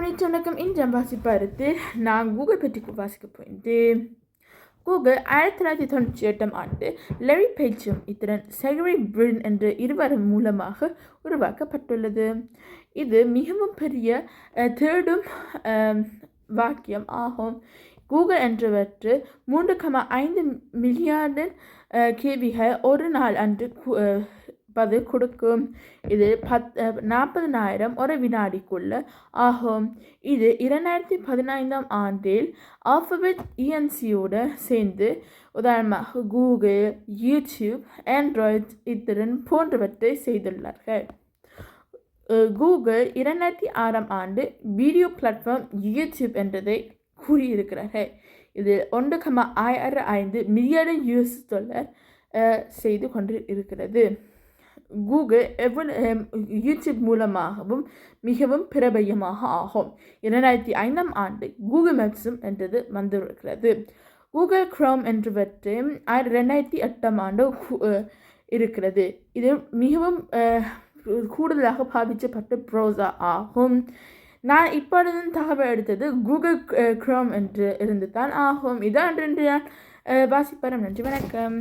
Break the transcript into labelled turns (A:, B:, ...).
A: வணக்கம். இன்று வாசிப்பாருத்து நான் கூகுள் பற்றி வாசிக்க போயிட்டேன். கூகுள் 1998 லெரி பேஜும் இத்துடன் செர்கி பிரின் என்ற இருவரும் மூலமாக உருவாக்கப்பட்டுள்ளது. இது மிகவும் பெரிய தேடும் வாக்கியம் ஆகும். கூகுள் என்றவற்று 3,5 மில்லியன் கேள்விகள் ஒரு நாள் அன்று பதில் கொடுக்கும். இது 40,000 ஒரு வினாடிக்குள்ள ஆகும். இது 2015 ஆண்டில் ஆல்பபெட் இஎன்சியோடு சேர்ந்து உதாரணமாக கூகுள், யூடியூப், ஆண்ட்ராய்ட் இத்திறன் போன்றவற்றை செய்துள்ளார்கள். கூகுள் 2006 ஆண்டு வீடியோ பிளாட்ஃபார்ம் யூடியூப் என்றதை கூறியிருக்கிறார்கள். இது 1,5 மில்லியன் $US செய்து கொண்டு இருக்கிறது. கூகுள் யூடியூப் மூலமாகவும் மிகவும் பிரபலமாக ஆகும். 2005 ஆண்டு கூகுள் மேப்ஸும் என்றது வந்திருக்கிறது. கூகுள் குரோம் என்றவற்றை 2008 ஆண்டு இருக்கிறது. இது மிகவும் கூடுதலாக பாவிக்கப்பட்ட ப்ரௌசர் ஆகும். நான் இப்பொழுது தகவல் எடுத்தது கூகுள் குரோம் என்று இருந்து தான் ஆகும். இதான் நான் வாசிப்பேன். நன்றி, வணக்கம்.